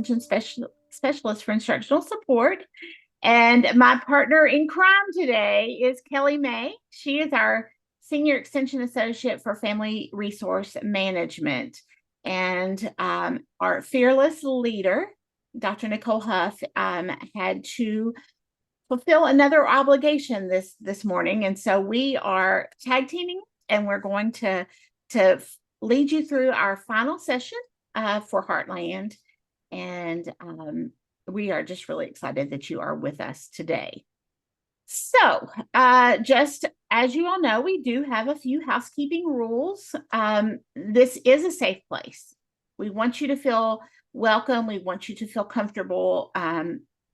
Extension Specialist for Instructional Support. And my partner in crime today is Kelly May. She is our Senior Extension Associate for Family Resource Management. And our fearless leader, Dr. Nicole Huff, had to fulfill another obligation this morning. And so we are tag teaming, and we're going to lead you through our final session for Heartland. And we are just really excited that you are with us today. So just as you all know, we do have a few housekeeping rules. This is a safe place. We want you to feel welcome. We want you to feel comfortable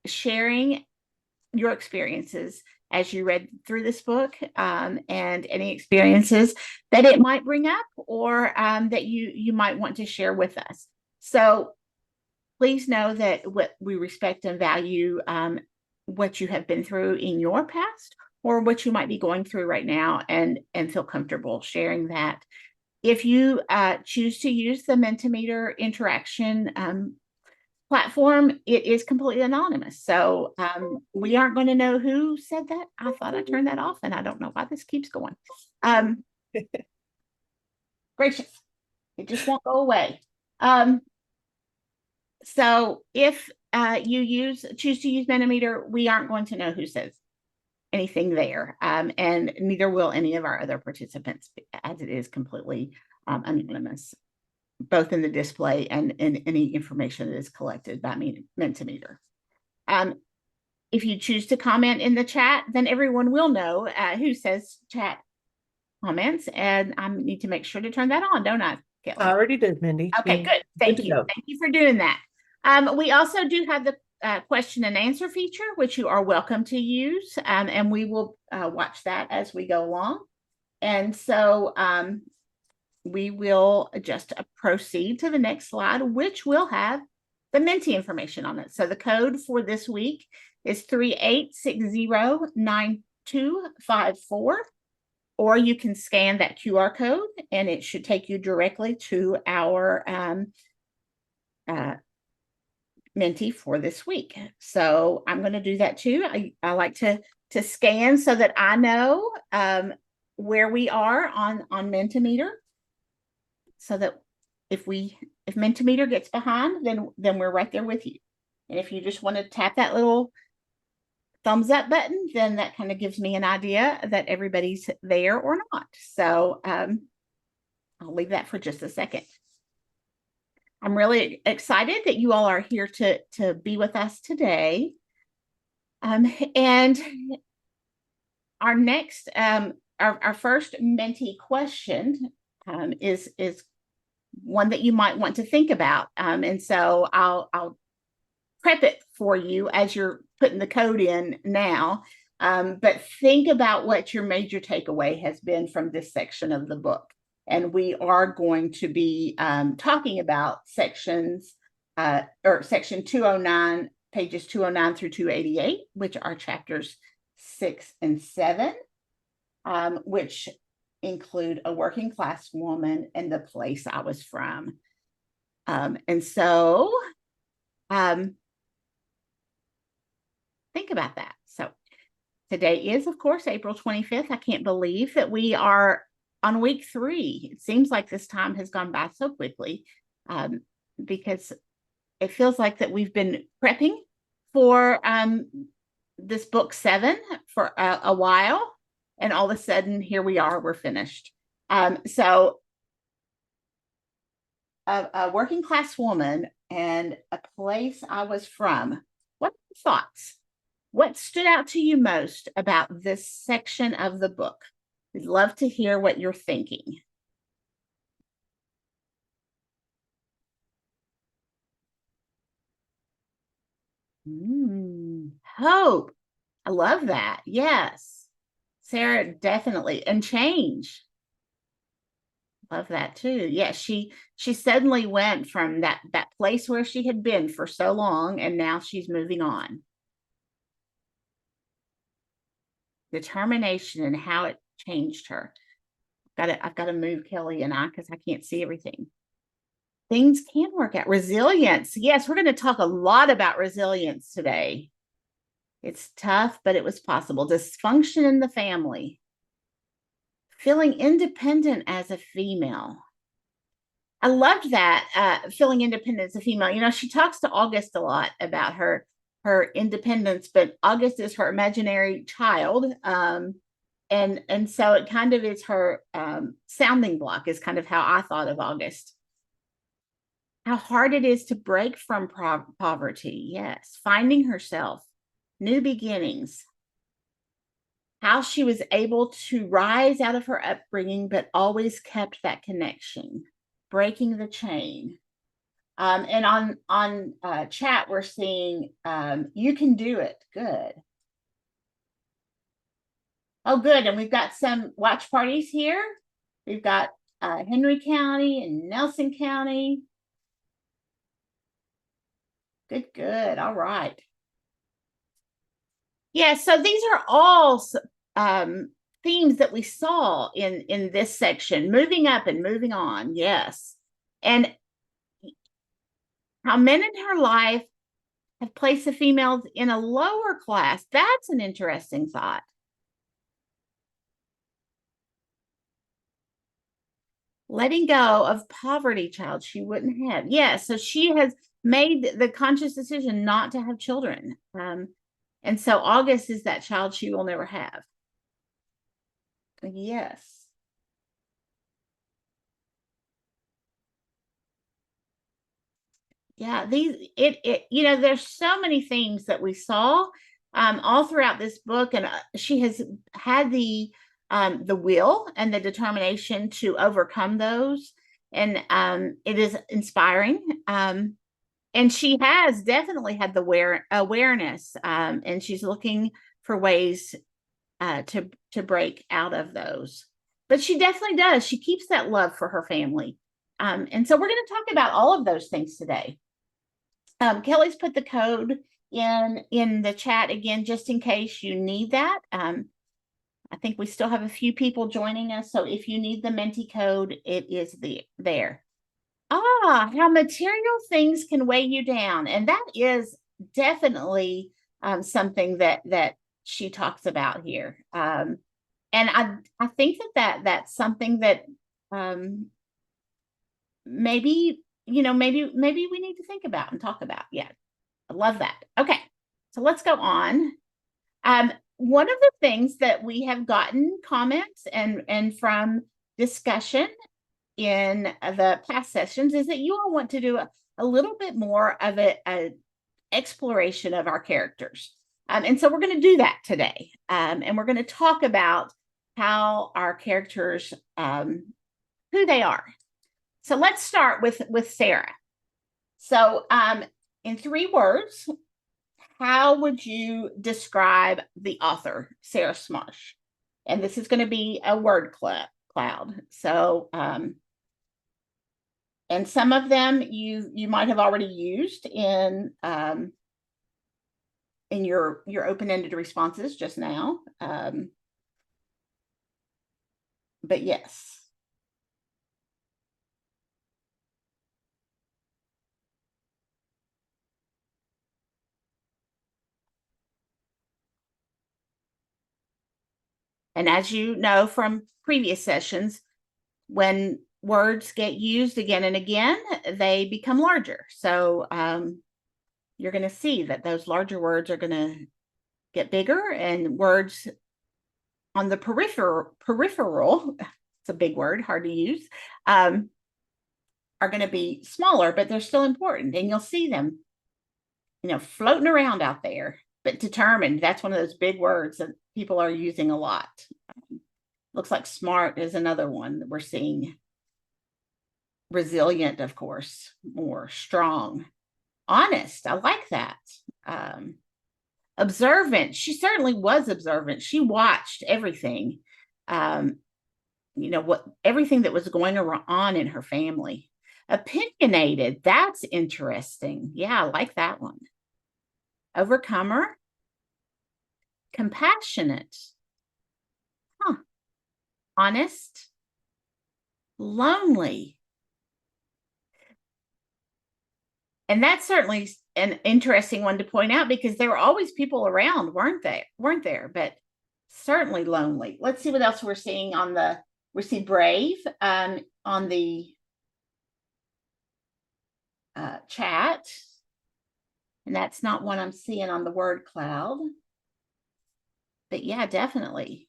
sharing your experiences as you read through this book, and any experiences that it might bring up, or that you might want to share with us. So please know that we respect and value what you have been through in your past, or what you might be going through right now, and feel comfortable sharing that. If you choose to use the Mentimeter interaction platform, it is completely anonymous. So we aren't going to know who said that. I thought I turned that off, and I don't know why this keeps going. Gracious, it just won't go away. So if you choose to use Mentimeter, we aren't going to know who says anything there, and neither will any of our other participants, as it is completely anonymous, both in the display and in any information that is collected by Mentimeter. If you choose to comment in the chat, then everyone will know who says chat comments, and I need to make sure to turn that on, don't I, Kelly? I already did, Mindy. Okay, good. Thank you. Thank you for doing that. We also do have the question and answer feature, which you are welcome to use, and we will watch that as we go along. And so we will just proceed to the next slide, which will have the Menti information on it. So the code for this week is 38609254, or you can scan that QR code, and it should take you directly to our Menti for this week. So I'm going to do that too. I like to scan so that I know where we are on Mentimeter, so that if Mentimeter gets behind, then we're right there with you. And if you just want to tap that little thumbs up button, then that kind of gives me an idea that everybody's there or not. So I'll leave that for just a second. I'm really excited that you all are here to be with us today. And our next, our first Menti question is one that you might want to think about. And so I'll prep it for you as you're putting the code in now. But think about what your major takeaway has been from this section of the book. And we are going to be talking about section 209, pages 209 through 288, which are chapters 6 and 7, which include a working class woman and the place I was from. And so think about that. So today is, of course, April 25th. I can't believe that we are on week 3. It seems like this time has gone by so quickly, because it feels like that we've been prepping for this book 7 for a while, and all of a sudden here we are, we're finished. So a working class woman and a place I was from. What are your thoughts? What stood out to you most about this section of the book? We'd love to hear what you're thinking. Hope. I love that. Yes. Sarah, definitely. And change. Love that too. Yeah, she suddenly went from that place where she had been for so long, and now she's moving on. Determination and how it changed her. I've got to move Kelly and I, because I can't see everything. things can work out. Resilience. Yes, we're going to talk a lot about resilience today. It's tough, but it was possible. Dysfunction in the family. Feeling independent as a female. I loved that, feeling independent as a female. You know, she talks to August a lot about her independence, but August is her imaginary child. And so it kind of is her sounding block, is kind of how I thought of August. How hard it is to break from poverty. Yes. Finding herself, new beginnings. How she was able to rise out of her upbringing, but always kept that connection, breaking the chain. And on chat, we're seeing you can do it. Good. Oh, good. And we've got some watch parties here. We've got Henry County and Nelson County. Good, good. All right. Yeah, so these are all themes that we saw in this section, moving up and moving on. Yes. And how men in her life have placed the females in a lower class. That's an interesting thought. Letting go of poverty child she wouldn't have. Yeah, so she has made the conscious decision not to have children. And so August is that child she will never have. Yes. Yeah, you know, there's so many themes that we saw all throughout this book, and she has had the will and the determination to overcome those, and it is inspiring. And she has definitely had the awareness, and she's looking for ways to break out of those. But she definitely does. She keeps that love for her family. And so we're going to talk about all of those things today. Kelly's put the code in the chat again, just in case you need that. I think we still have a few people joining us. So if you need the Menti code, it is there. How material things can weigh you down. And that is definitely something that she talks about here. And I think that's something that maybe we need to think about and talk about. Yeah, I love that. Okay, so let's go on. One of the things that we have gotten comments and from discussion in the past sessions is that you all want to do a little bit more of a exploration of our characters. And so we're going to do that today. And we're going to talk about how our characters, who they are. So let's start with Sarah. So in 3 words, how would you describe the author, Sarah Smarsh? And this is going to be a word cloud. So, and some of them you might have already used in your open-ended responses just now. But yes. And as you know from previous sessions, when words get used again and again, they become larger. So you're going to see that those larger words are going to get bigger, and words on the peripheral, it's a big word, hard to use, are going to be smaller, but they're still important. And you'll see them, floating around out there. But determined, that's one of those big words that people are using a lot. Looks like smart is another one that we're seeing. Resilient, of course, more strong. Honest, I like that. Observant, she certainly was observant. She watched everything, everything that was going on in her family. Opinionated, that's interesting. Yeah, I like that one. Overcomer, compassionate, honest, lonely. And that's certainly an interesting one to point out because there were always people around, weren't there? But certainly lonely. Let's see what else we're seeing on the, we see brave on the chat. And that's not one I'm seeing on the word cloud. But yeah, definitely.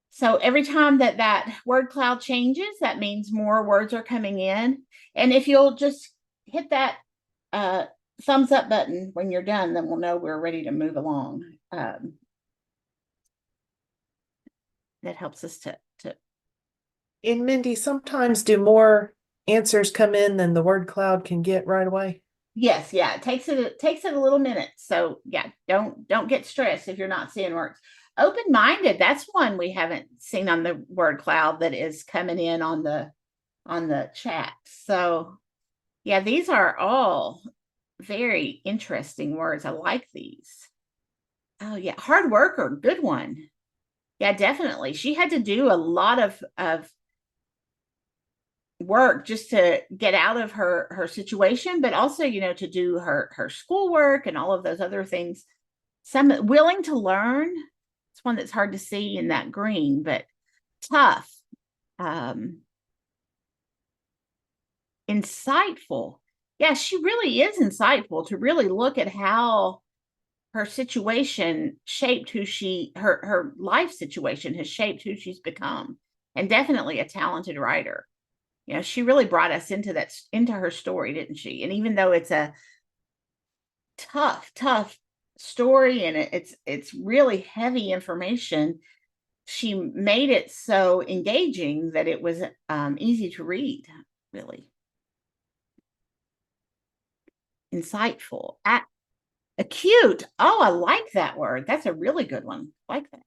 So every time that word cloud changes, that means more words are coming in. And if you'll just hit that thumbs up button when you're done, then we'll know we're ready to move along. That helps us to. And Mindy, sometimes do more answers come in than the word cloud can get right away? Yes, yeah, it takes it a little minute. So yeah, don't get stressed if you're not seeing words. Open-minded, that's one we haven't seen on the word cloud that is coming in on the chat. So yeah, these are all very interesting words. I like these. Oh yeah, hard worker, good one. Yeah, definitely. She had to do a lot of work just to get out of her situation, but also, to do her schoolwork and all of those other things. Some willing to learn. It's one that's hard to see in that green, but tough. Insightful. Yeah, she really is insightful to really look at how her situation shaped her life situation has shaped who she's become, and definitely a talented writer. She really brought us into her story, didn't she? And even though it's a tough story and it's really heavy information, she made it so engaging that it was easy to read, really. Insightful. Acute. Oh, I like that word. That's a really good one. I like that.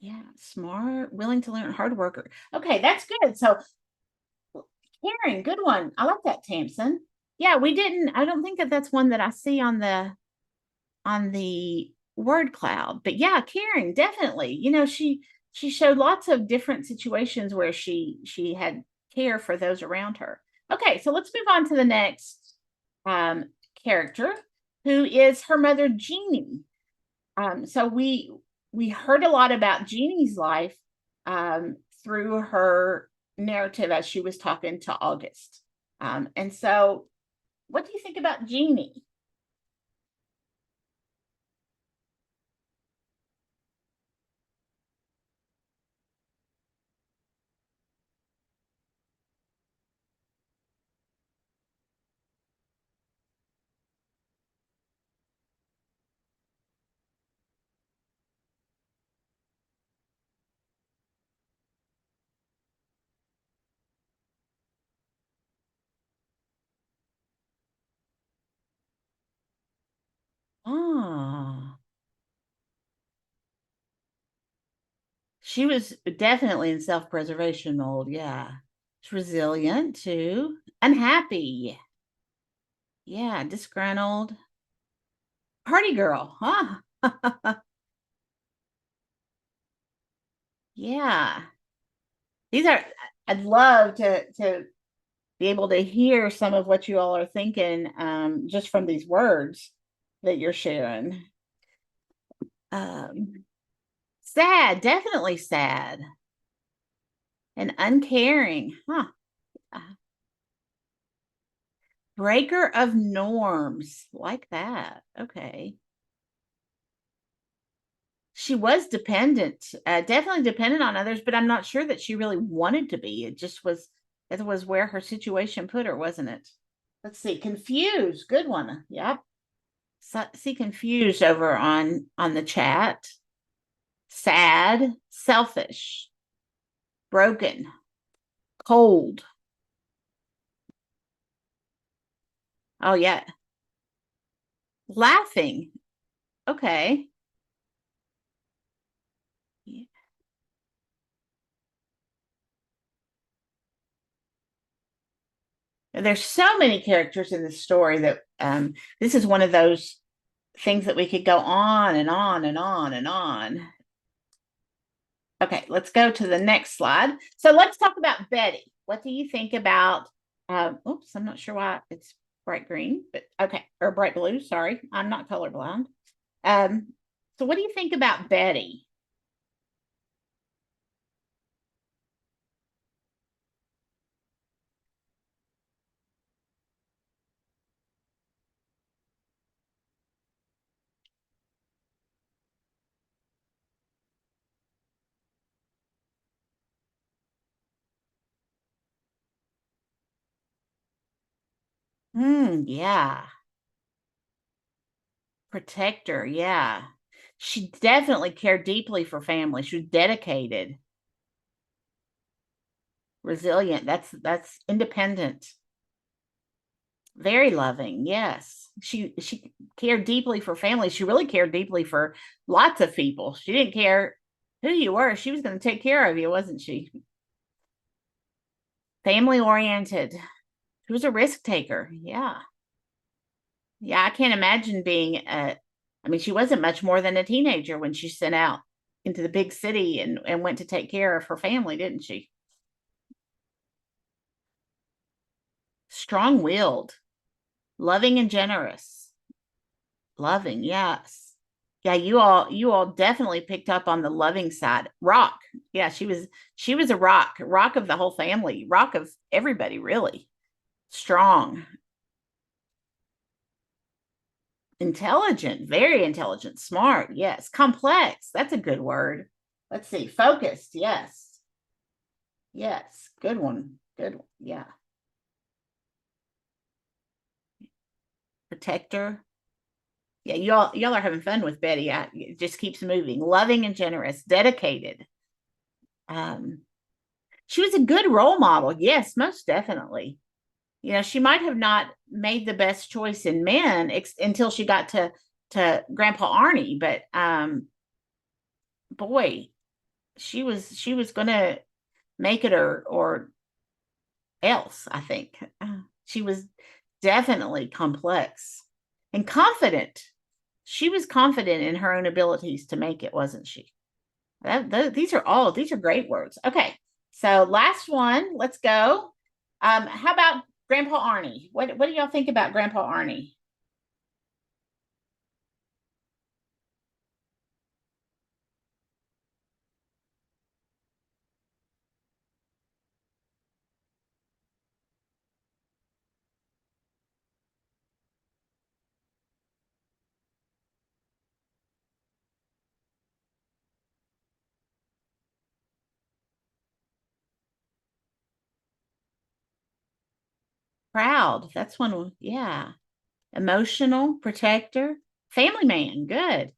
Yeah, smart, willing to learn, hard worker. Okay, that's good. So Karen, good one. I like that, Tamsin. Yeah, I don't think that's one that I see on the word cloud. But yeah, Karen, definitely. She showed lots of different situations where she had care for those around her. Okay, so let's move on to the next character, who is her mother, Jeannie. So we heard a lot about Jeannie's life through her narrative as she was talking to August. And so, what do you think about Jeannie? Ah, she was definitely in self-preservation mode. Yeah, she's resilient too. Unhappy. Yeah, disgruntled. Party girl, huh? Yeah. These are, I'd love to be able to hear some of what you all are thinking just from these words that you're sharing. Um, sad, definitely sad and uncaring, huh? Breaker of norms, like that. Okay. She was dependent, definitely dependent on others, but I'm not sure that she really wanted to be. It was where her situation put her, wasn't it? Let's see, confused, good one. Yep. See confused over on the chat. Sad, selfish, broken, cold. Oh yeah. Laughing. Okay. Yeah. There's so many characters in this story that this is one of those things that we could go on and on and on and on. Okay, let's go to the next slide. So let's talk about Betty. What do you think about Oops, I'm not sure why it's bright green, but okay, or bright blue. Sorry, I'm not colorblind. So what do you think about Betty? Yeah. Protector, yeah. She definitely cared deeply for family. She was dedicated, resilient. That's independent. Very loving. Yes. She cared deeply for family. She really cared deeply for lots of people. She didn't care who you were. She was going to take care of you, wasn't she? Family oriented. She was a risk taker. Yeah. Yeah, I can't imagine being I mean, she wasn't much more than a teenager when she sent out into the big city and went to take care of her family, didn't she? Strong-willed, loving and generous. Loving, yes. Yeah, you all definitely picked up on the loving side. Rock. Yeah, she was a rock of the whole family, rock of everybody, really. Strong, intelligent, very intelligent, smart. Yes, complex. That's a good word. Let's see. Focused. Yes. Yes. Good one. Good one. Yeah. Protector. Yeah, y'all are having fun with Betty. It just keeps moving. Loving and generous, dedicated. Um, she was a good role model. Yes, most definitely. You know, she might have not made the best choice in men until she got to Grandpa Arnie, but boy, she was gonna make it or else, I think. She was definitely complex and confident. She was confident in her own abilities to make it, wasn't she? These are great words. Okay, so last one. Let's go. How about Grandpa Arnie? What do y'all think about Grandpa Arnie? Proud. That's one. Yeah. Emotional, protector, family man. Good.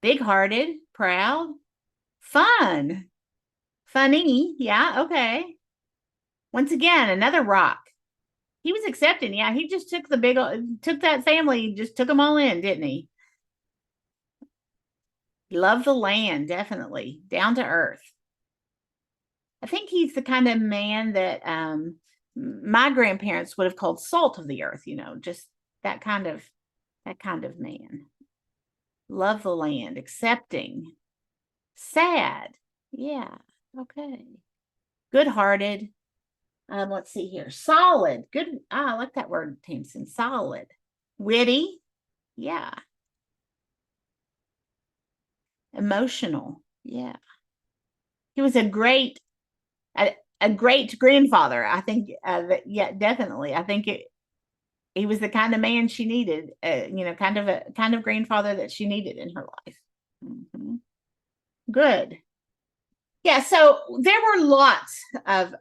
Big hearted, proud, fun, funny. Yeah. Okay. Once again, another rock. He was accepting. Yeah. He just took took that family, just took them all in, didn't he? He loved the land, definitely. Down to earth. I think he's the kind of man that my grandparents would have called salt of the earth, just that kind of man. Love the land, accepting, sad. Yeah. Okay. Good-hearted. Let's see here. Solid. Good. I like that word, Tamsin. Solid. Witty. Yeah. Emotional. Yeah. He was a great grandfather. I think yeah, definitely. I think he was the kind of man she needed, kind of grandfather that she needed in her life. Mhm. Good. Yeah, so there were lots of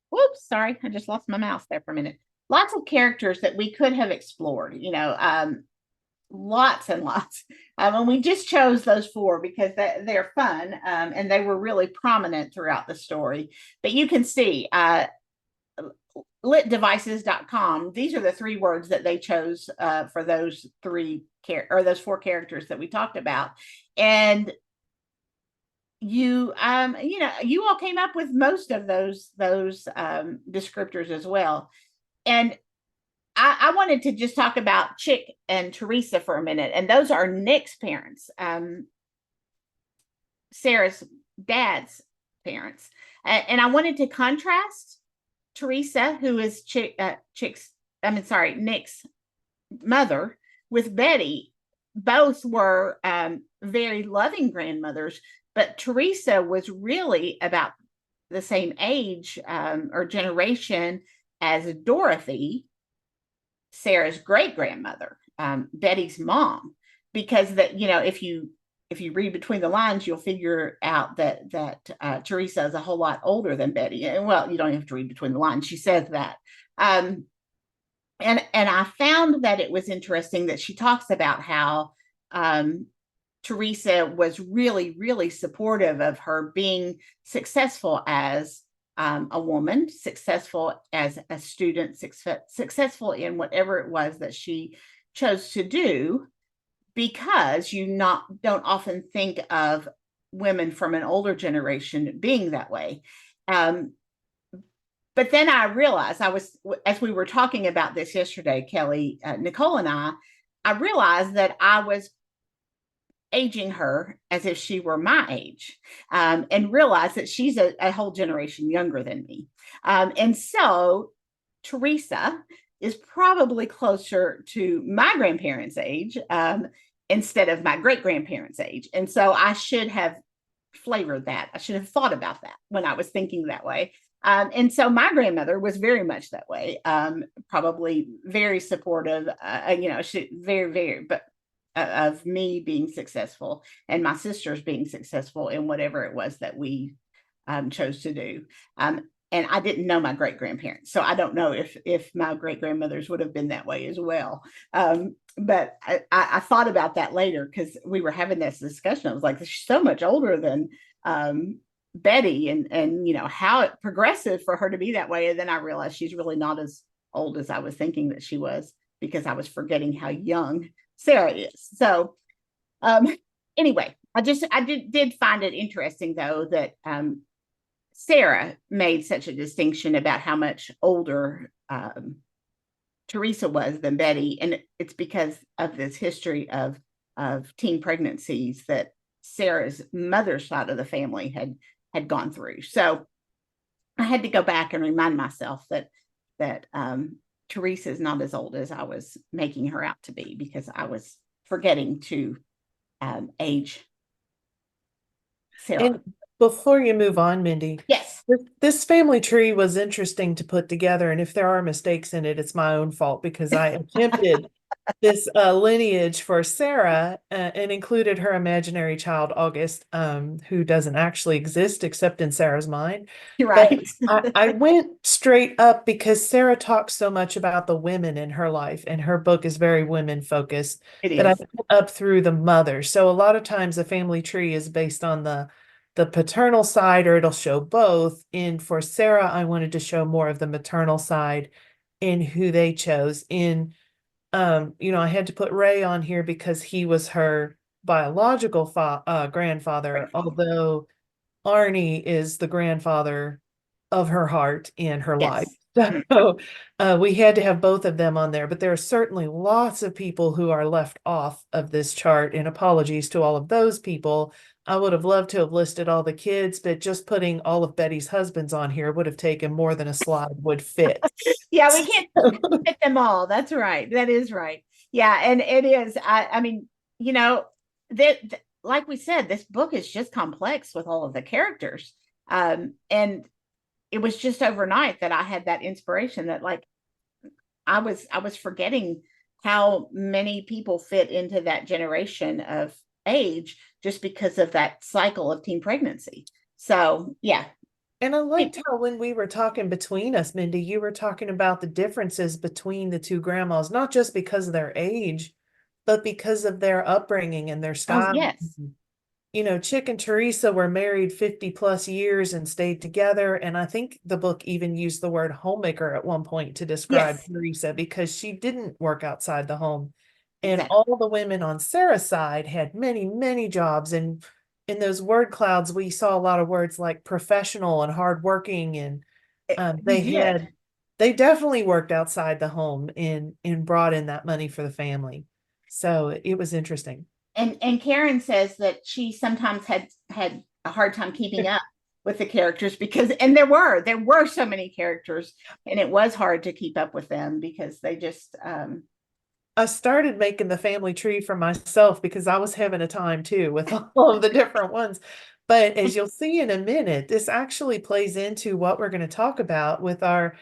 whoops, sorry, I just lost my mouse there for a minute. Lots of characters that we could have explored, lots and lots. And we just chose those four because they're fun, and they were really prominent throughout the story. But you can see litdevices.com, these are the three words that they chose for those those four characters that we talked about. And you all came up with most of those descriptors as well. And I wanted to just talk about Chick and Teresa for a minute, and those are Nick's parents, Sarah's dad's parents. And I wanted to contrast Teresa, who is Nick's mother, with Betty. Both were very loving grandmothers, but Teresa was really about the same age or generation as Dorothy, Sarah's great grandmother, Betty's mom, because if you read between the lines, you'll figure out that Teresa is a whole lot older than Betty. And well, you don't have to read between the lines. She says that. And I found that it was interesting that she talks about how Teresa was really, really supportive of her being successful as a woman, successful as a student, successful in whatever it was that she chose to do, because don't often think of women from an older generation being that way. But then I realized as we were talking about this yesterday, Kelly, Nicole and I realized that I was aging her as if she were my age, and realized that she's a whole generation younger than me. And so Teresa is probably closer to my grandparents' age instead of my great grandparents' age. And so I should have flavored that. I should have thought about that when I was thinking that way. And so my grandmother was very much that way, probably very supportive, she very, very, but of me being successful and my sisters being successful in whatever it was that we chose to do. And I didn't know my great grandparents, so I don't know if my great grandmothers would have been that way as well. But I thought about that later because we were having this discussion. I was like, she's so much older than Betty, and how progressive for her to be that way. And then I realized she's really not as old as I was thinking that she was, because I was forgetting how young Sarah is. So anyway, I did find it interesting though that Sarah made such a distinction about how much older Teresa was than Betty, and it's because of this history of teen pregnancies that Sarah's mother's side of the family had gone through. So I had to go back and remind myself that Teresa is not as old as I was making her out to be, because I was forgetting to age Sarah. And before you move on, Mindy. Yes. This family tree was interesting to put together, and if there are mistakes in it, it's my own fault, because I attempted this lineage for Sarah and included her imaginary child, August, who doesn't actually exist except in Sarah's mind. You're right. But I went straight up because Sarah talks so much about the women in her life, and her book is very women focused. It that I is. went up through the mother. So a lot of times a family tree is based on the paternal side, or it'll show both. And for Sarah, I wanted to show more of the maternal side in who they chose. I had to put Ray on here because he was her biological grandfather, although Arnie is the grandfather of her heart and her life. Yes. So we had to have both of them on there, but there are certainly lots of people who are left off of this chart, and apologies to all of those people. I would have loved to have listed all the kids, but just putting all of Betty's husbands on here would have taken more than a slide would fit. Yeah, we can't fit them all. That's right. That is right. Yeah, and it is. I mean, that like we said, this book is just complex with all of the characters. And it was just overnight that I had that inspiration that, like, I was forgetting how many people fit into that generation of age just because of that cycle of teen pregnancy. So yeah. And I liked how when we were talking between us, Mindy, you were talking about the differences between the two grandmas, not just because of their age, but because of their upbringing and their style. Oh, yes. Chick and Teresa were married 50 plus years and stayed together. And I think the book even used the word homemaker at one point to describe Yes. Teresa, because she didn't work outside the home. And Exactly. all the women on Sarah's side had many, many jobs. And in those word clouds, we saw a lot of words like professional and hardworking. And they definitely worked outside the home and brought in that money for the family. So it was interesting. And Karen says that she sometimes had a hard time keeping up with the characters because, and there were so many characters, and it was hard to keep up with them because they just I started making the family tree for myself because I was having a time too with all of the different ones. But as you'll see in a minute, this actually plays into what we're going to talk about with our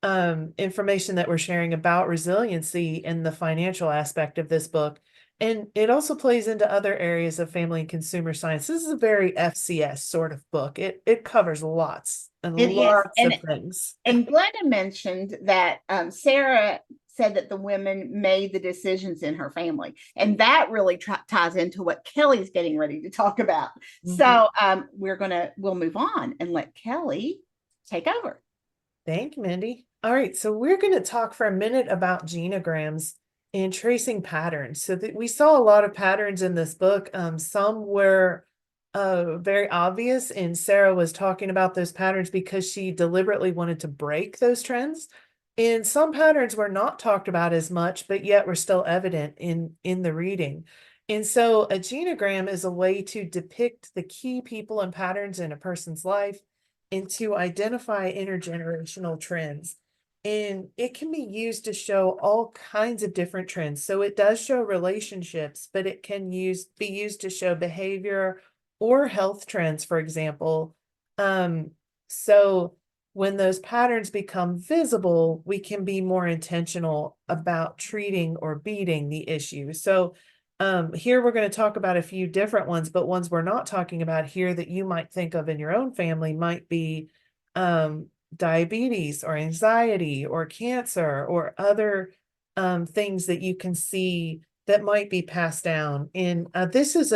information that we're sharing about resiliency and the financial aspect of this book. And it also plays into other areas of family and consumer science. This is a very FCS sort of book. It covers lots and yes, lots of things. and Glenda mentioned that Sarah said that the women made the decisions in her family, and that really ties into what Kelly's getting ready to talk about. Mhm. So we'll move on and let Kelly take over. Thank you, Mindy. All right, so we're going to talk for a minute about genograms and tracing patterns. So that we saw a lot of patterns in this book. Some were very obvious, and Sarah was talking about those patterns because she deliberately wanted to break those trends. And some patterns were not talked about as much, but yet were still evident in the reading. And so a genogram is a way to depict the key people and patterns in a person's life and to identify intergenerational trends. And it can be used to show all kinds of different trends. So it does show relationships, but it can be used to show behavior or health trends, for example. So when those patterns become visible, we can be more intentional about treating or beating the issue. So here we're going to talk about a few different ones, but ones we're not talking about here that you might think of in your own family might be diabetes or anxiety or cancer or other things that you can see that might be passed down. And this is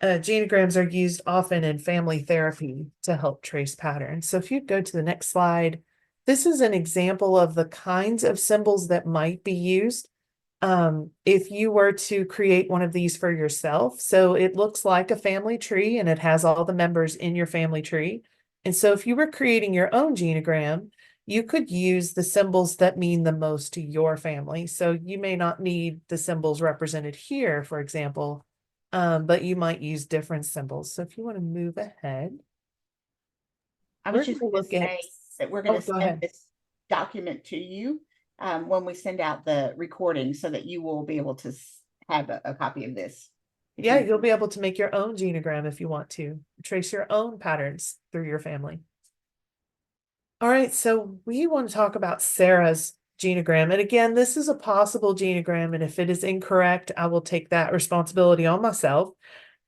genograms are used often in family therapy to help trace patterns. So if you go to the next slide, this is an example of the kinds of symbols that might be used if you were to create one of these for yourself. So it looks like a family tree and it has all the members in your family tree. And so if you were creating your own genogram, you could use the symbols that mean the most to your family. So you may not need the symbols represented here, for example, but you might use different symbols. So if you want to move ahead, I we're was going just to going to look at, say that we're oh, going to go send ahead. this document to you when we send out the recording so that you will be able to have a copy of this. Yeah, you'll be able to make your own genogram if you want to trace your own patterns through your family. All right, so we want to talk about Sarah's genogram. And again, this is a possible genogram, and if it is incorrect, I will take that responsibility on myself.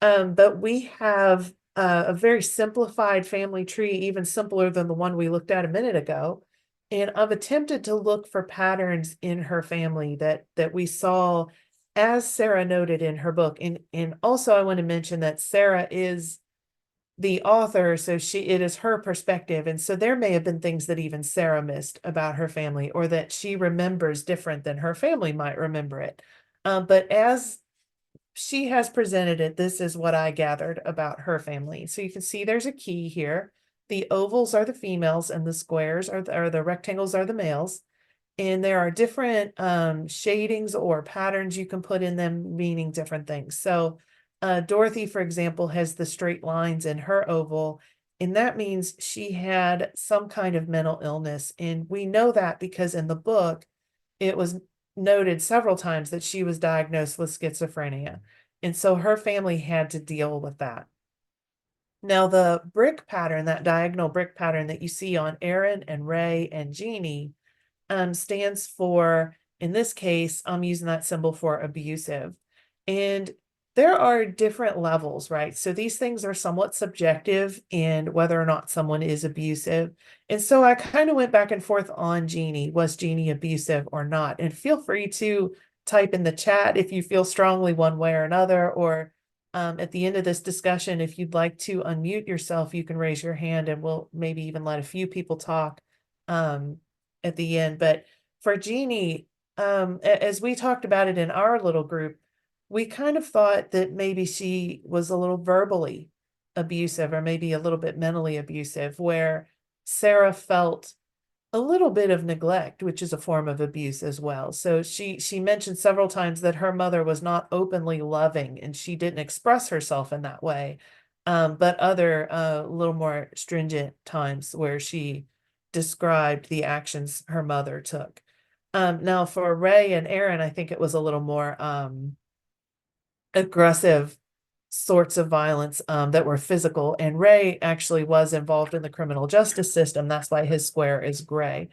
But we have a very simplified family tree, even simpler than the one we looked at a minute ago. And I've attempted to look for patterns in her family that we saw, as Sarah noted in her book. And also I want to mention that Sarah is the author, so it is her perspective. And so there may have been things that even Sarah missed about her family, or that she remembers different than her family might remember it. But as she has presented it, this is what I gathered about her family. So you can see there's a key here. The ovals are the females and the squares or the rectangles are the males. And there are different shadings or patterns you can put in them, meaning different things. So Dorothy, for example, has the straight lines in her oval, and that means she had some kind of mental illness. And we know that because in the book, it was noted several times that she was diagnosed with schizophrenia. And so her family had to deal with that. Now, the brick pattern, that diagonal brick pattern that you see on Aaron and Ray and Jeannie, stands for, in this case, I'm using that symbol for abusive. And there are different levels, right? So these things are somewhat subjective in whether or not someone is abusive. And so I kind of went back and forth on Jeannie. Was Jeannie abusive or not? And feel free to type in the chat if you feel strongly one way or another, or at the end of this discussion, if you'd like to unmute yourself, you can raise your hand and we'll maybe even let a few people talk at the end. But for Jeannie, as we talked about it in our little group, we kind of thought that maybe she was a little verbally abusive or maybe a little bit mentally abusive, where Sarah felt a little bit of neglect, which is a form of abuse as well. So she mentioned several times that her mother was not openly loving and she didn't express herself in that way. but other a little more stringent times where she described the actions her mother took. Now for Ray and Aaron, I think it was a little more aggressive sorts of violence that were physical. And Ray actually was involved in the criminal justice system. That's why his square is gray.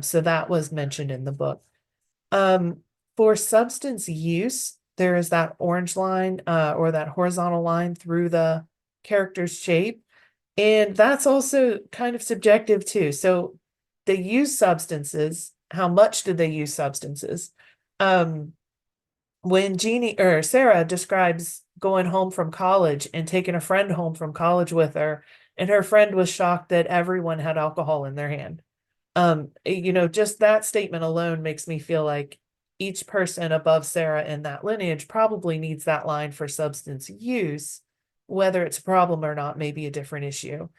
So that was mentioned in the book. Um, for substance use, there is that orange line or that horizontal line through the character's shape. And that's also kind of subjective too. So they use substances. How much did they use substances? Um, when Jeannie or Sarah describes going home from college and taking a friend home from college with her, and her friend was shocked that everyone had alcohol in their hand. Just that statement alone makes me feel like each person above Sarah in that lineage probably needs that line for substance use. Whether it's a problem or not may be a different issue.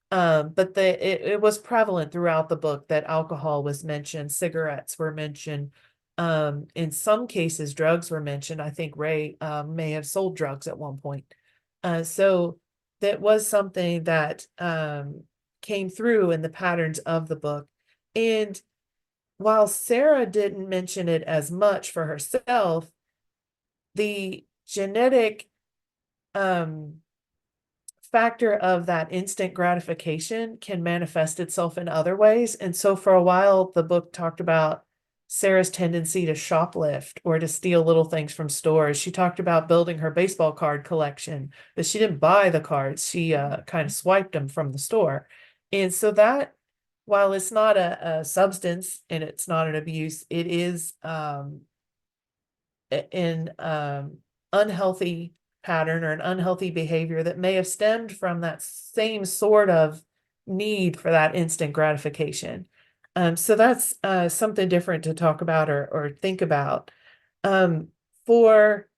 But it was prevalent throughout the book that alcohol was mentioned, cigarettes were mentioned. In some cases, drugs were mentioned. I think Ray may have sold drugs at one point. So that was something that came through in the patterns of the book. And while Sarah didn't mention it as much for herself, the genetic factor of that instant gratification can manifest itself in other ways. And so for a while, the book talked about Sarah's tendency to shoplift or to steal little things from stores. She talked about building her baseball card collection, but she didn't buy the cards. She kind of swiped them from the store. And so that, while it's not a substance and it's not an abuse, it is an unhealthy pattern or an unhealthy behavior that may have stemmed from that same sort of need for that instant gratification. So that's something different to talk about or think about. For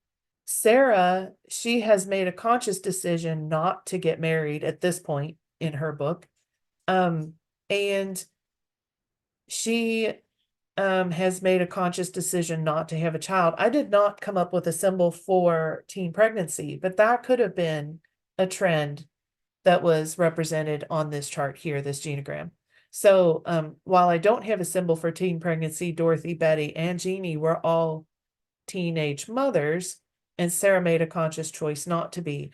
Sarah, she has made a conscious decision not to get married at this point in her book. And she has made a conscious decision not to have a child. I did not come up with a symbol for teen pregnancy, but that could have been a trend that was represented on this chart here, this genogram. So while I don't have a symbol for teen pregnancy, Dorothy, Betty, and Jeannie were all teenage mothers, and Sarah made a conscious choice not to be.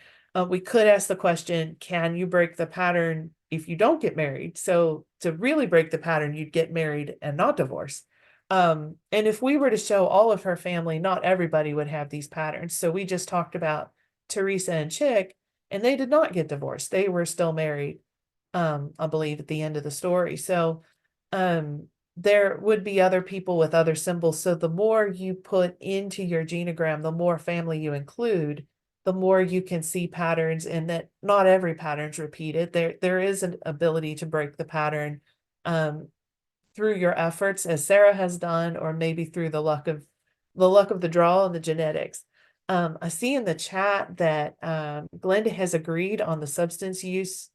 We could ask the question, can you break the pattern if you don't get married? So to really break the pattern, you'd get married and not divorce. And if we were to show all of her family, not everybody would have these patterns. So we just talked about Teresa and Chick, and they did not get divorced. They were still married, I believe, at the end of the story. So there would be other people with other symbols. So the more you put into your genogram, the more family you include, the more you can see patterns, and that not every pattern's repeated. There is an ability to break the pattern through your efforts, as Sarah has done, or maybe through the luck of the draw and the genetics. I see in the chat that Glenda has agreed on the substance use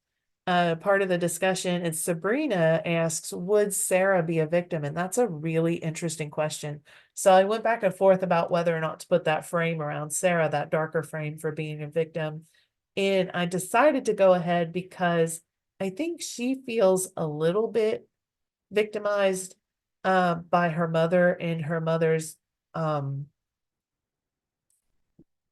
part of the discussion, and Sabrina asks, would Sarah be a victim? And that's a really interesting question. So I went back and forth about whether or not to put that frame around Sarah, that darker frame for being a victim. And I decided to go ahead because I think she feels a little bit victimized by her mother and her mother's the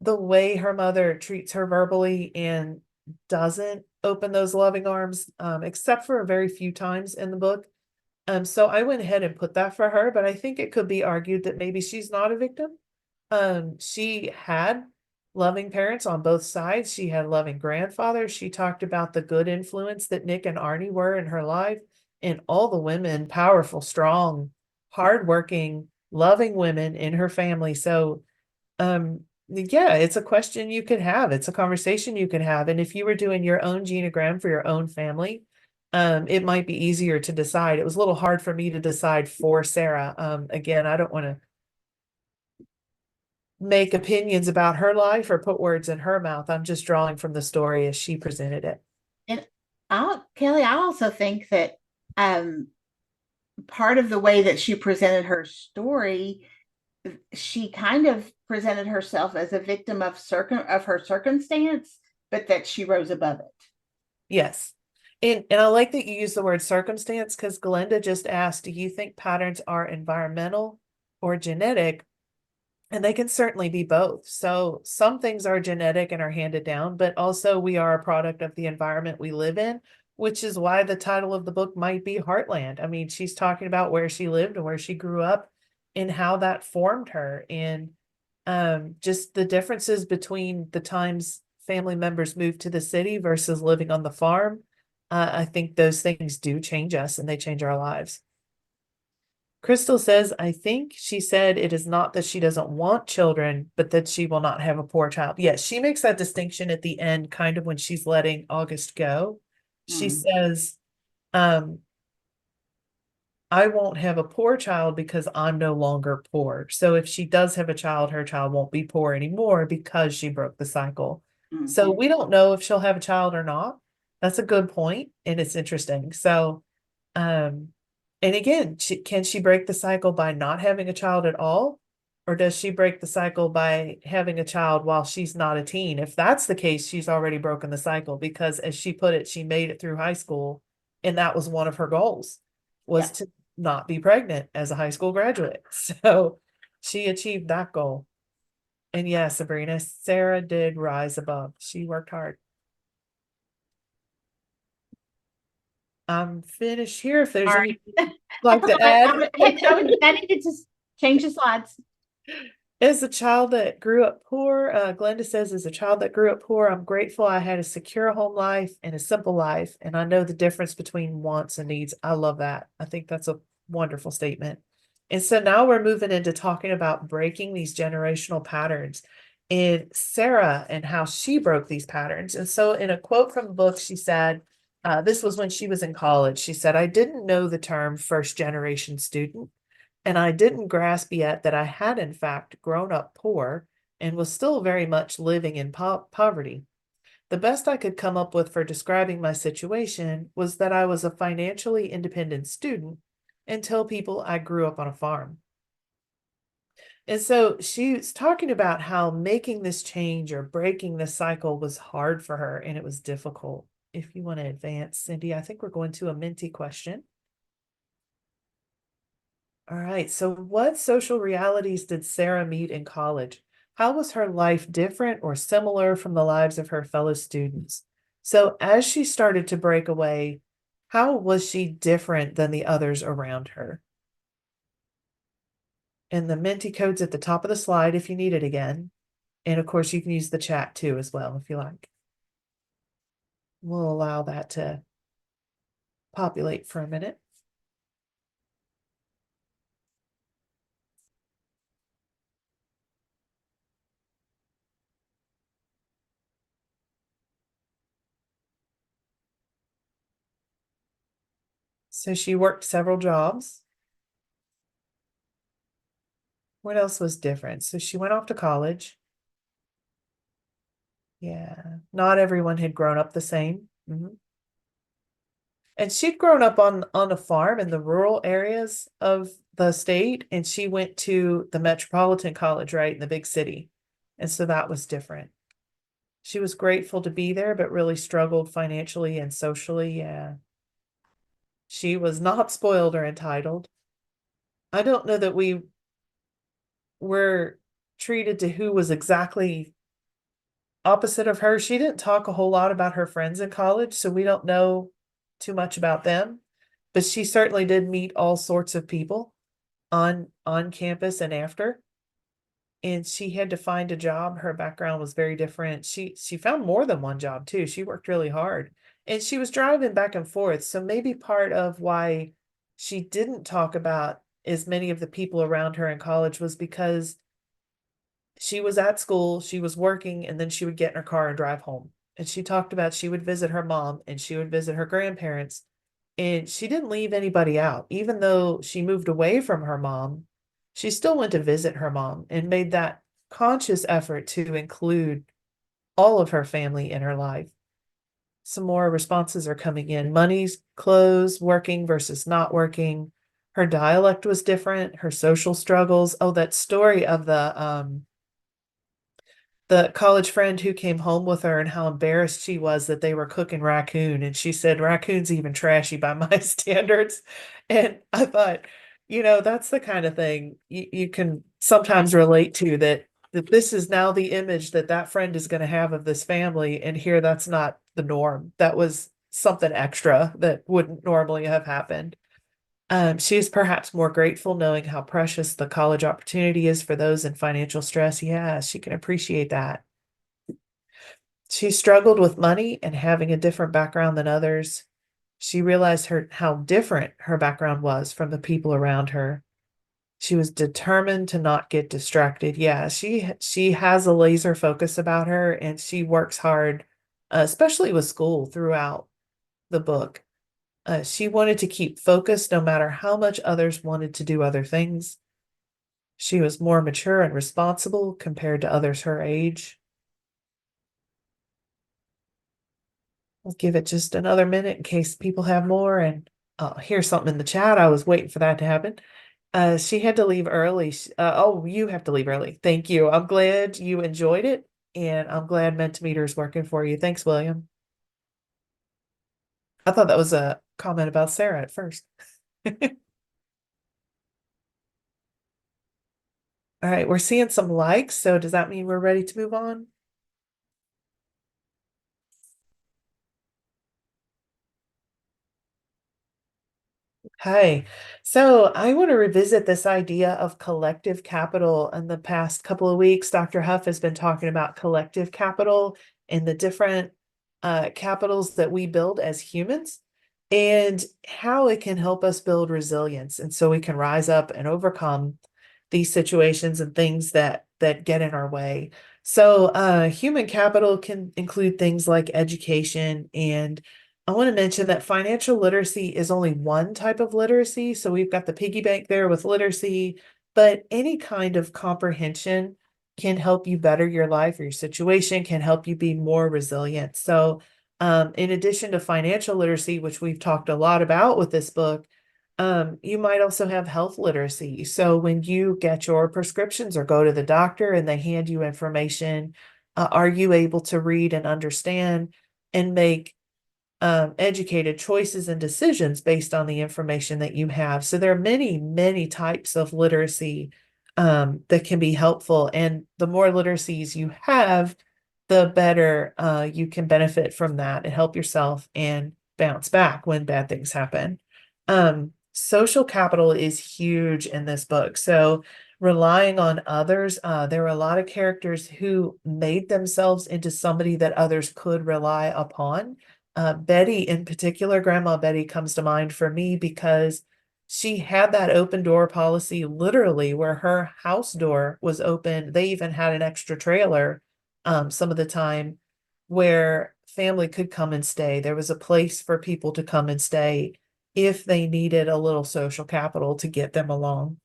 way her mother treats her verbally and doesn't open those loving arms, except for a very few times in the book. So I went ahead and put that for her, but I think it could be argued that maybe she's not a victim. She had loving parents on both sides. She had loving grandfathers. She talked about the good influence that Nick and Arnie were in her life, and all the women, powerful, strong, hardworking, loving women in her family. So yeah, it's a question you could have. It's a conversation you could have. And if you were doing your own genogram for your own family, it might be easier to decide. It was a little hard for me to decide for Sarah. Again, I don't want to make opinions about her life or put words in her mouth. I'm just drawing from the story as she presented it. And Kelly, I also think that part of the way that she presented her story, she kind of presented herself as a victim of her circumstance. but that she rose above it. Yes. And I like that you use the word circumstance, because Glenda just asked, do you think patterns are environmental or genetic? And they can certainly be both. So some things are genetic and are handed down, but also we are a product of the environment we live in, which is why the title of the book might be Heartland. I mean, she's talking about where she lived and where she grew up and how that formed her, and just the differences between the times family members moved to the city versus living on the farm. I think those things do change us and they change our lives. Crystal says, I think she said it is not that she doesn't want children, but that she will not have a poor child. Yes, she makes that distinction at the end, kind of when she's letting August go. She says, um, I won't have a poor child because I'm no longer poor. So if she does have a child, her child won't be poor anymore because she broke the cycle. So we don't know if she'll have a child or not. That's a good point, and it's interesting. So, and again, can she break the cycle by not having a child at all? Or does she break the cycle by having a child while she's not a teen? If that's the case, she's already broken the cycle, because as she put it, she made it through high school, and that was one of her goals, was to not be pregnant as a high school graduate. So she achieved that goal. And yeah, Sabrina, Sarah did rise above. She worked hard. I'm finished here. If there's anything you'd like to add. I needed to change the slides. As a child that grew up poor, Glenda says, as a child that grew up poor, I'm grateful I had a secure home life and a simple life, and I know the difference between wants and needs. I love that. I think that's a wonderful statement. And so now we're moving into talking about breaking these generational patterns, and Sarah and how she broke these patterns. And so in a quote from the book, she said, this was when she was in college. She said, I didn't know the term first generation student, and I didn't grasp yet that I had, in fact, grown up poor and was still very much living in poverty. The best I could come up with for describing my situation was that I was a financially independent student and tell people I grew up on a farm. And so she's talking about how making this change or breaking this cycle was hard for her and it was difficult. If you want to advance, Cindy, I think we're going to a Minty question. All right. So, what social realities did Sarah meet in college? How was her life different or similar from the lives of her fellow students? So, as she started to break away, how was she different than the others around her? And the Minty code's at the top of the slide if you need it again. And of course, you can use the chat too as well if you like. We'll allow that to populate for a minute. So she worked several jobs. What else was different? So she went off to college. Yeah, not everyone had grown up the same. And she'd grown up on a farm in the rural areas of the state, and she went to the metropolitan college, right, in the big city. And so that was different. She was grateful to be there, but really struggled financially and socially. Yeah. She was not spoiled or entitled. I don't know that we were treated to who was exactly opposite of her. She didn't talk a whole lot about her friends in college, so we don't know too much about them. But she certainly did meet all sorts of people on campus and after. And she had to find a job. Her background was very different. She found more than one job too. She worked really hard. And she was driving back and forth. So maybe part of why she didn't talk about as many of the people around her in college was because she was at school, she was working, and then she would get in her car and drive home. And she talked about she would visit her mom and she would visit her grandparents. And she didn't leave anybody out. Even though she moved away from her mom, she still went to visit her mom and made that conscious effort to include all of her family in her life. Some more responses are coming in. Money's, clothes, working versus not working. Her dialect was different, her social struggles. Oh, that story of the college friend who came home with her and how embarrassed she was that they were cooking raccoon. And she said, raccoon's even trashy by my standards. And I thought, that's the kind of thing you can sometimes relate to, that this is now the image that that friend is going to have of this family. And here that's not the norm. That was something extra that wouldn't normally have happened. She is perhaps more grateful knowing how precious the college opportunity is for those in financial stress. Yeah, she can appreciate that. She struggled with money and having a different background than others. She realized how different her background was from the people around her. She was determined to not get distracted. Yeah, she has a laser focus about her, and she works hard, especially with school throughout the book. She wanted to keep focused no matter how much others wanted to do other things. She was more mature and responsible compared to others her age. I'll give it just another minute in case people have more. And here's something in the chat. I was waiting for that to happen. She had to leave early. Oh, you have to leave early. Thank you. I'm glad you enjoyed it. And I'm glad Mentimeter is working for you. Thanks, William. I thought that was a comment about Sarah at first. All right, we're seeing some likes. So does that mean we're ready to move on? Hi. So I want to revisit this idea of collective capital. In the past couple of weeks, Dr. Huff has been talking about collective capital and the different capitals that we build as humans and how it can help us build resilience. And so we can rise up and overcome these situations and things that get in our way. So human capital can include things like education, and I want to mention that financial literacy is only one type of literacy. So we've got the piggy bank there with literacy, but any kind of comprehension can help you better your life or your situation, can help you be more resilient. So, in addition to financial literacy, which we've talked a lot about with this book, you might also have health literacy. So when you get your prescriptions or go to the doctor and they hand you information, are you able to read and understand and make educated choices and decisions based on the information that you have? So there are many, many types of literacy that can be helpful. And the more literacies you have, the better you can benefit from that and help yourself and bounce back when bad things happen. Social capital is huge in this book. So relying on others, there were a lot of characters who made themselves into somebody that others could rely upon. Betty in particular, Grandma Betty comes to mind for me because she had that open door policy literally where her house door was open. They even had an extra trailer some of the time where family could come and stay. There was a place for people to come and stay if they needed a little social capital to get them along.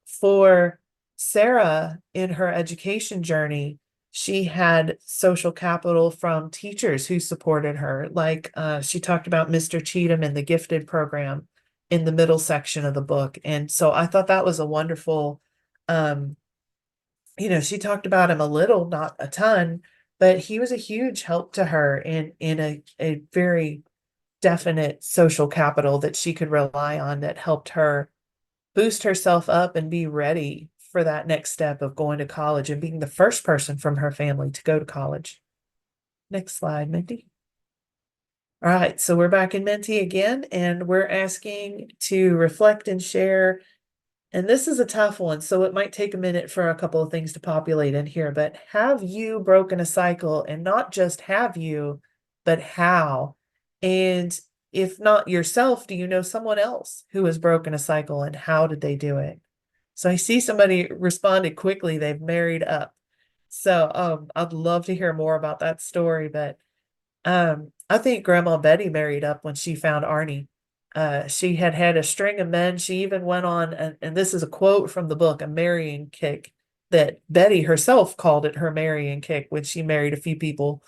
For Sarah in her education journey, she had social capital from teachers who supported her. Like she talked about Mr. Cheatham and the gifted program in the middle section of the book. And so I thought that was a wonderful, um, she talked about him a little, not a ton, but he was a huge help to her in a very definite social capital that she could rely on that helped her boost herself up and be ready for that next step of going to college and being the first person from her family to go to college. Next slide, Mindy. All right, so we're back in Menti again, and we're asking to reflect and share. And this is a tough one, so it might take a minute for a couple of things to populate in here. But have you broken a cycle? And not just have you, but how? And if not yourself, do you know someone else who has broken a cycle, and how did they do it? So I see somebody responded quickly. They've married up. So I'd love to hear more about that story. But I think Grandma Betty married up when she found Arnie. She had had a string of men. She even went on, and this is a quote from the book, a marrying kick, that Betty herself called it her marrying kick when she married a few people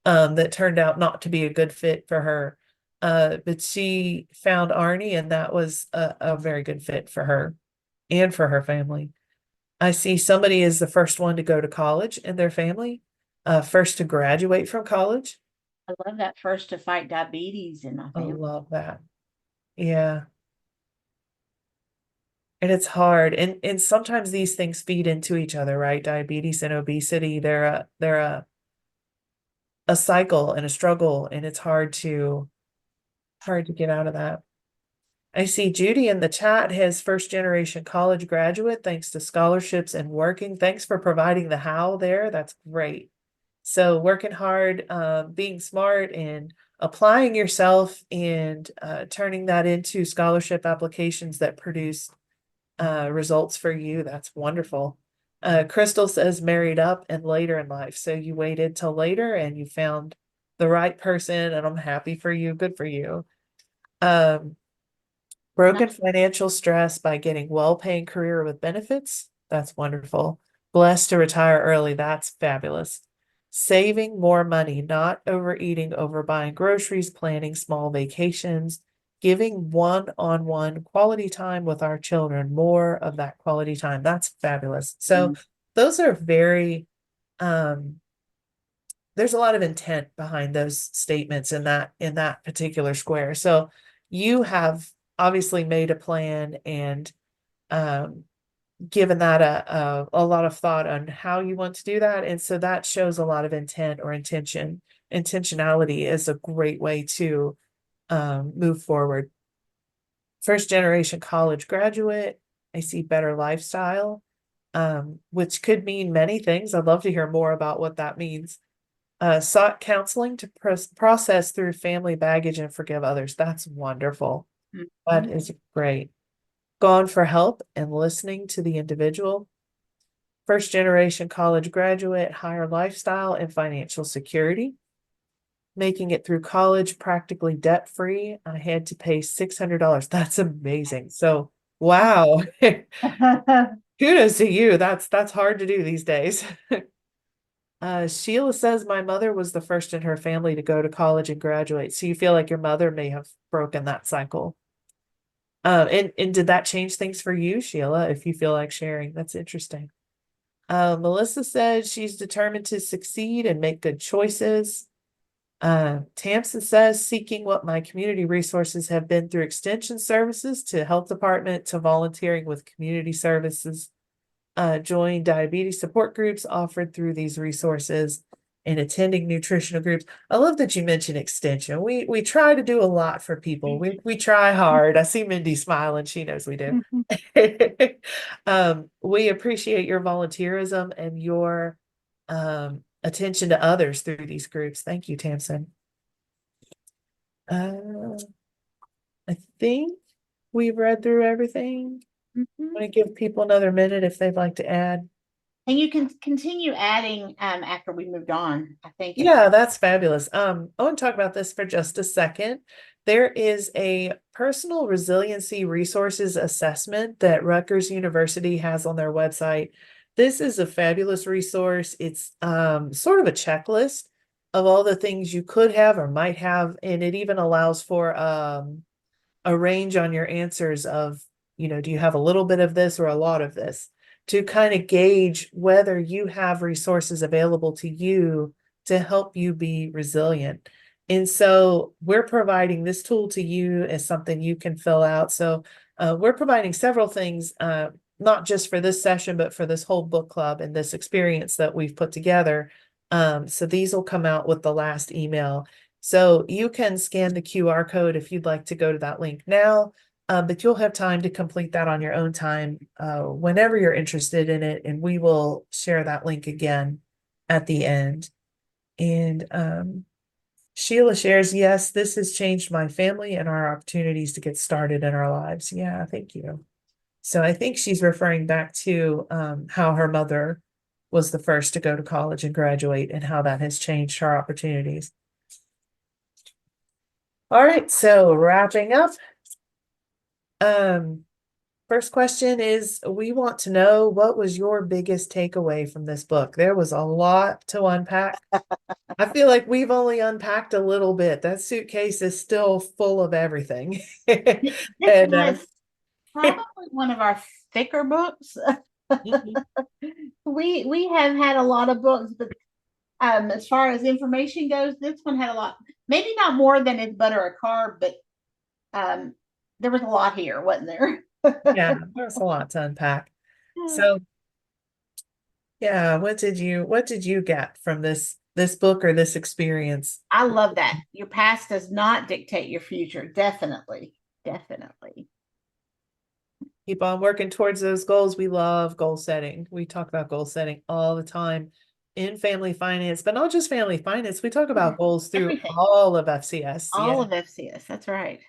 that turned out not to be a good fit for her. But she found Arnie, and that was a very good fit for her and for her family. I see somebody is the first one to go to college in their family, first to graduate from college. I love that, first to fight diabetes in my I family. love that. Yeah. And it's hard. And sometimes these things feed into each other, right? Diabetes and obesity, they're a cycle and a struggle, and it's hard to get out of that. I see Judy in the chat has first generation college graduate, thanks to scholarships and working. Thanks for providing the how there. That's great. So working hard, being smart, and applying yourself, and turning that into scholarship applications that produce results for you. That's wonderful. Crystal says married up and later in life. So you waited till later and you found the right person, and I'm happy for you. Good for you. Um, Broken financial stress by getting well-paying career with benefits. That's wonderful. Blessed to retire early. That's fabulous. Saving more money, not overeating, overbuying groceries, planning small vacations, giving one-on-one quality time with our children, more of that quality time. That's fabulous. So those are very, there's a lot of intent behind those statements in that particular square. So you have obviously made a plan and um, given that a lot of thought on how you want to do that. And so that shows a lot of intent or intention. Intentionality is a great way to move forward. First generation college graduate, I see better lifestyle, which could mean many things. I'd love to hear more about what that means. Sought counseling to process through family baggage and forgive others. That's wonderful. That is great. Gone for help and listening to the individual. First generation college graduate, higher lifestyle and financial security. Making it through college practically debt free. I had to pay $600. That's amazing. So, wow. Kudos to you. That's hard to do these days. Sheila says my mother was the first in her family to go to college and graduate. So you feel like your mother may have broken that cycle. And did that change things for you, Sheila, if you feel like sharing? That's interesting. Melissa says she's determined to succeed and make good choices. Tamsin says seeking what my community resources have been through extension services to health department to volunteering with community services. Join diabetes support groups offered through these resources and attending nutritional groups. I love that you mentioned extension. We try to do a lot for people. We try hard. I see Mindy smiling. She knows we do. We appreciate your volunteerism and your attention to others through these groups. Thank you, Tamsin. I think we've read through everything. I'm going to give people another minute if they'd like to add. And you can continue adding after we moved on, I think. Yeah, that's fabulous. I want to talk about this for just a second. There is a personal resiliency resources assessment that Rutgers University has on their website. This is a fabulous resource. It's sort of a checklist of all the things you could have or might have, and it even allows for a range on your answers of, do you have a little bit of this or a lot of this, to kind of gauge whether you have resources available to you to help you be resilient. And so we're providing this tool to you as something you can fill out. So we're providing several things, not just for this session, but for this whole book club and this experience that we've put together. So these will come out with the last email. So you can scan the QR code if you'd like to go to that link now, but you'll have time to complete that on your own time whenever you're interested in it, and we will share that link again at the end. And Sheila shares, yes, this has changed my family and our opportunities to get started in our lives. Yeah, thank you. So I think she's referring back to how her mother was the first to go to college and graduate and how that has changed her opportunities. All right, so wrapping up. First question is, we want to know, what was your biggest takeaway from this book? There was a lot to unpack. I feel like we've only unpacked a little bit. That suitcase is still full of everything. This And was probably one of our thicker books. Mhm. We have had a lot of books, but as far as information goes, this one had a lot. Maybe not more than It's Butter a Carb, but um, there was a lot here, wasn't there? Yeah, there's a lot to unpack. So yeah, what did you get from this book or this experience? I love that. Your past does not dictate your future. Definitely. Definitely. Keep on working towards those goals. We love goal setting. We talk about goal setting all the time in family finance, but not just family finance. We talk about goals through Everything. all of FCS. All Yeah. of FCS. That's right.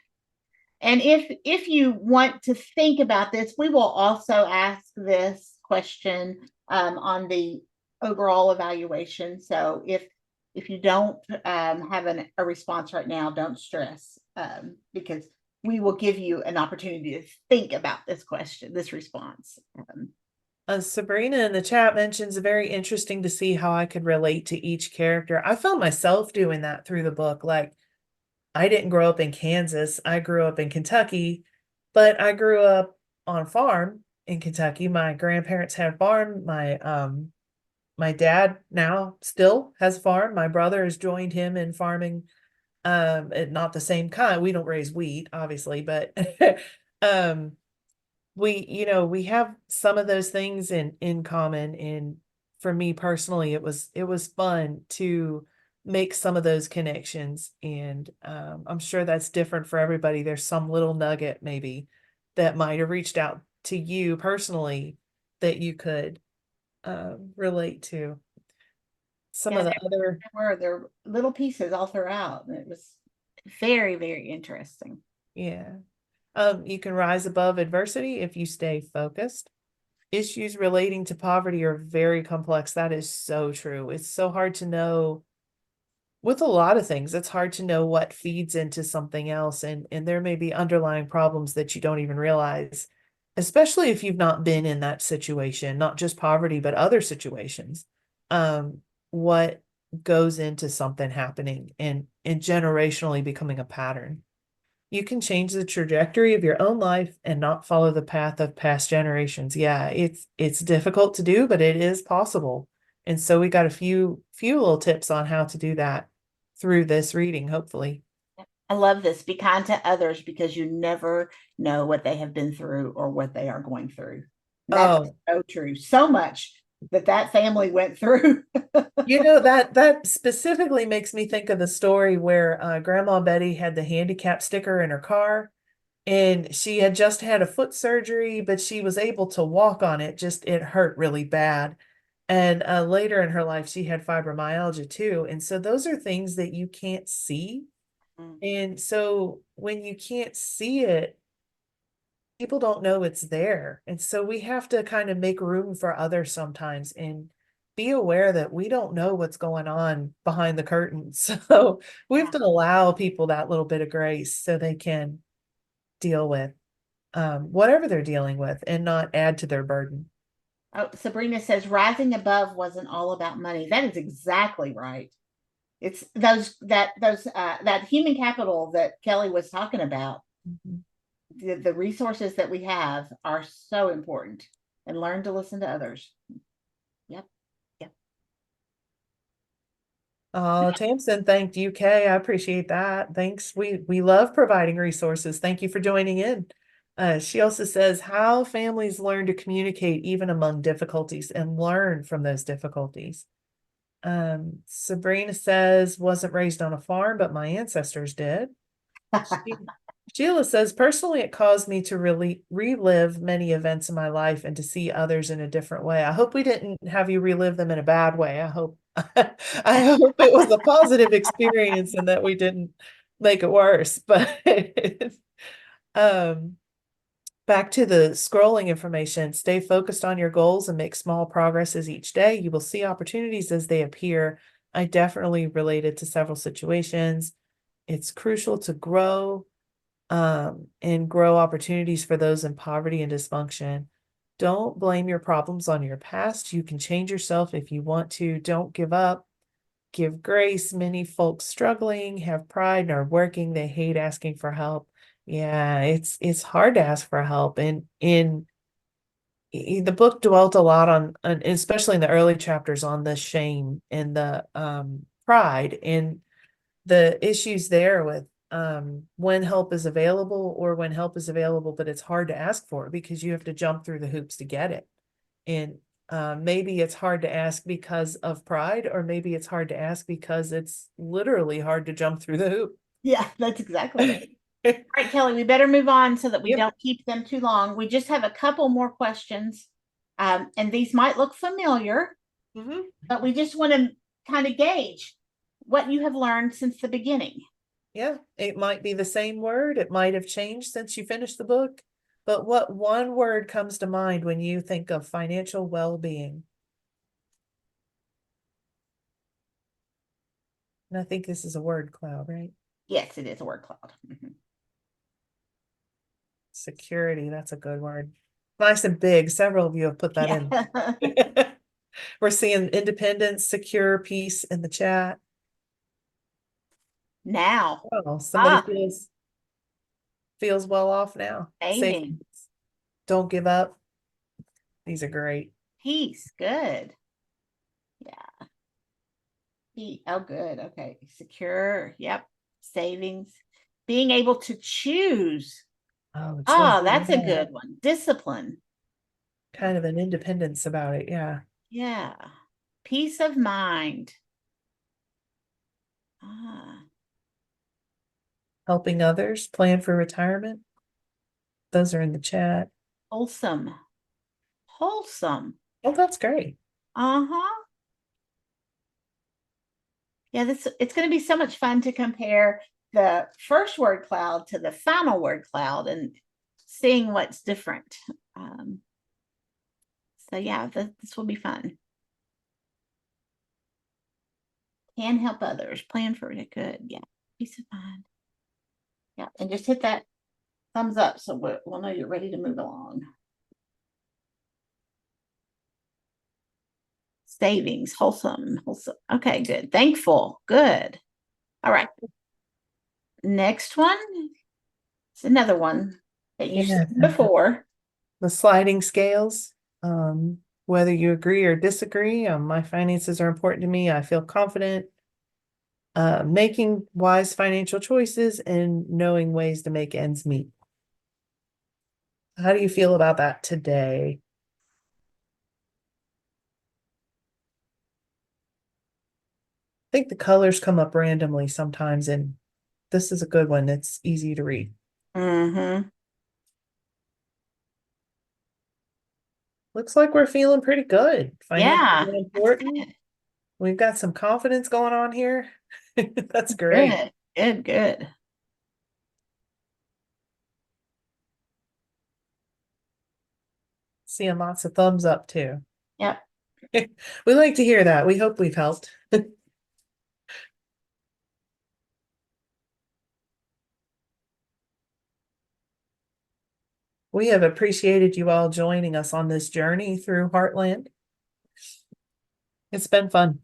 And if you want to think about this, we will also ask this question on the overall evaluation. So if you don't have a response right now, don't stress because we will give you an opportunity to think about this question, this response. Sabrina in the chat mentions very interesting to see how I could relate to each character. I found myself doing that through the book. Like, I didn't grow up in Kansas. I grew up in Kentucky, but I grew up on a farm in Kentucky. My grandparents had a farm. My dad now still has a farm. My brother has joined him in farming. Not the same kind. We don't raise wheat, obviously, but um we have some of those things in common. And for me personally, it was fun to make some of those connections. And I'm sure that's different for everybody. There's some little nugget maybe that might have reached out to you personally that you could relate to. Some Yeah, of the other, there were little pieces all throughout. And it was very, very interesting. yeah. You can rise above adversity if you stay focused. Issues relating to poverty are very complex. That is so true. It's so hard to know with a lot of things. It's hard to know what feeds into something else, and there may be underlying problems that you don't even realize, especially if you've not been in that situation, not just poverty, but other situations. What goes into something happening and generationally becoming a pattern. You can change the trajectory of your own life and not follow the path of past generations. Yeah, it's difficult to do, but it is possible. And so we got a few little tips on how to do that through this reading, hopefully. I love this. Be kind to others because you never know what they have been through or what they are going through. And that's Oh, so true. So much that family went through. that specifically makes me think of the story where Grandma Betty had the handicap sticker in her car, and she had just had a foot surgery, but she was able to walk on it. Just it hurt really bad. And later in her life, she had fibromyalgia too. And so those are things that you can't see. Mm, And so when you can't see it, people don't know it's there. And so we have to kind of make room for others sometimes and be aware that we don't know what's going on behind the curtain. So we have yeah. to allow people that little bit of grace so they can deal with whatever they're dealing with and not add to their burden. Oh, Sabrina says rising above wasn't all about money. That is exactly right. It's that human capital that Kelly was talking about. Mhm. The resources that we have are so important, and learn to listen to others. Yep. Yep. Oh, Tamsin thanked UK. I appreciate that. Thanks. We love providing resources. Thank you for joining in. She also says how families learn to communicate even among difficulties and learn from those difficulties. Sabrina says wasn't raised on a farm, but my ancestors did. She, Sheila says, personally, it caused me to really relive many events in my life and to see others in a different way. I hope we didn't have you relive them in a bad way. I hope I hope it was a positive experience and that we didn't make it worse. But um back to the scrolling information, stay focused on your goals and make small progresses each day. You will see opportunities as they appear. I definitely related to several situations. It's crucial to grow and grow opportunities for those in poverty and dysfunction. Don't blame your problems on your past. You can change yourself if you want to. Don't give up. Give grace. Many folks struggling have pride and are working. They hate asking for help. Yeah, it's hard to ask for help. And in the book dwelt a lot on, especially in the early chapters, on the shame and the pride and the issues there with when help is available, or when help is available but it's hard to ask for because you have to jump through the hoops to get it. And maybe it's hard to ask because of pride, or maybe it's hard to ask because it's literally hard to jump through the hoop. Yeah, that's exactly right. All right, Kelly, we better move on so that we Yep. don't keep them too long. We just have a couple more questions. And these might look familiar, Mhm. but we just want to kind of gauge what you have learned since the beginning. Yeah, it might be the same word. It might have changed since you finished the book. But what one word comes to mind when you think of financial well-being? And I think this is a word cloud, right? Yes, it is a word cloud. Security, that's a good word. Nice and big. Several of you have put that in. Yeah. We're seeing independence, secure, peace in the chat. Now, Oh, somebody ah, feels well off now. saving, Savings. Don't give up. These are great. peace, good. Yeah. Oh, good. Okay. Secure. Yep. Savings. Being able to choose. Oh, Oh, choosing. that's a Yeah. good one. Discipline. Kind of an independence about it. Yeah. Yeah. Peace of mind. Ah, Helping others, plan for retirement. Those are in the chat. wholesome. Wholesome. Oh, that's great. Uh-huh. Yeah, this it's going to be so much fun to compare the first word cloud to the final word cloud and seeing what's different. Um, so yeah, this will be fun. Can help others. Plan for it. Good. Yeah. Peace of mind. Yeah. And just hit that thumbs up so we'll know you're ready to move along. Savings, wholesome, wholesome. Okay, good. Thankful. Good. All right. Next one. It's another one that you've Yeah. seen before. The sliding scales. Whether you agree or disagree, my finances are important to me. I feel confident making wise financial choices and knowing ways to make ends meet. How do you feel about that today? I think the colors come up randomly sometimes, and this is a good one. It's easy to read. Mm-hmm. Looks like we're feeling pretty good. Financial Yeah, is that's important. good. We've got some confidence going on here. That's great. Good. Good. Good. Seeing lots of thumbs up too. Yep. We like to hear that. We hope we've helped. We have appreciated you all joining us on this journey through Heartland. It's been fun.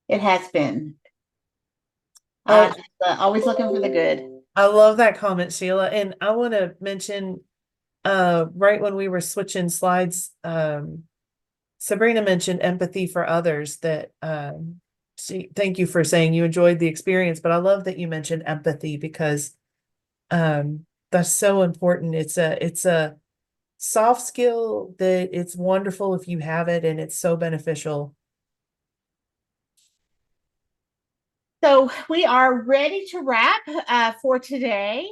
It has been. Oh, Always looking for the good. I love that comment, Sheila. And I want to mention right when we were switching slides, Sabrina mentioned empathy for others, that thank you for saying you enjoyed the experience, but I love that you mentioned empathy because that's so important. It's a soft skill that it's wonderful if you have it, and it's so beneficial. So we are ready to wrap for today.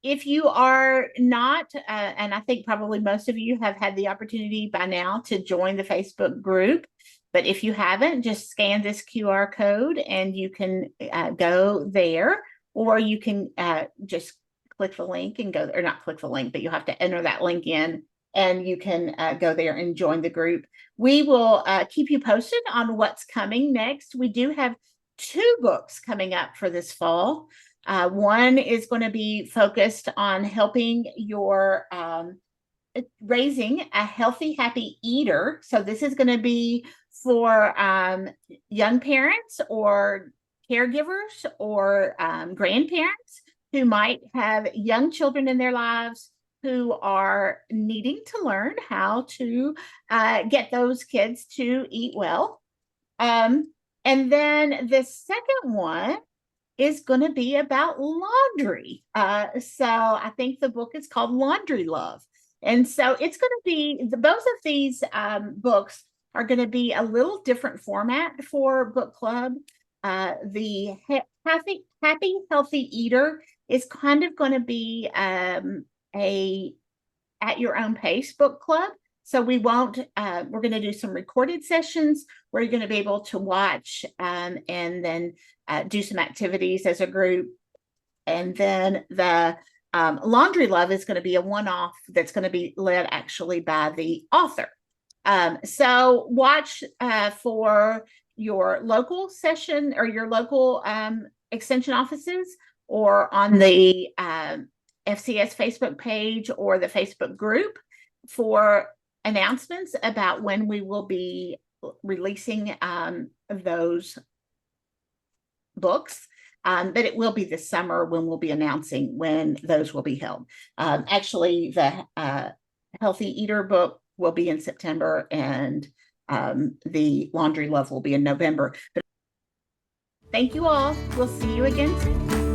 If you are not, and I think probably most of you have had the opportunity by now to join the Facebook group, but if you haven't, just scan this QR code and you can go there, or you can just click the link and go, or not click the link, but you have to enter that link in and you can go there and join the group. We will keep you posted on what's coming next. We do have two books coming up for this fall. One is going to be focused on helping your raising a healthy, happy eater. So this is going to be for young parents or caregivers or grandparents who might have young children in their lives who are needing to learn how to get those kids to eat well. And then the second one is going to be about laundry. So I think the book is called Laundry Love. And so it's going to be both of these books are going to be a little different format for book club. The Happy Healthy Eater is kind of going to be a at your own pace book club. So we won't, we're going to do some recorded sessions where you're going to be able to watch and then do some activities as a group. And then the Laundry Love is going to be a one-off that's going to be led actually by the author. So watch for your local session or your local extension offices or on the FCS Facebook page or the Facebook group for announcements about when we will be releasing those books. But it will be this summer when we'll be announcing when those will be held. Actually, the Healthy Eater book will be in September and the Laundry Love will be in November. But thank you all. We'll see you again soon.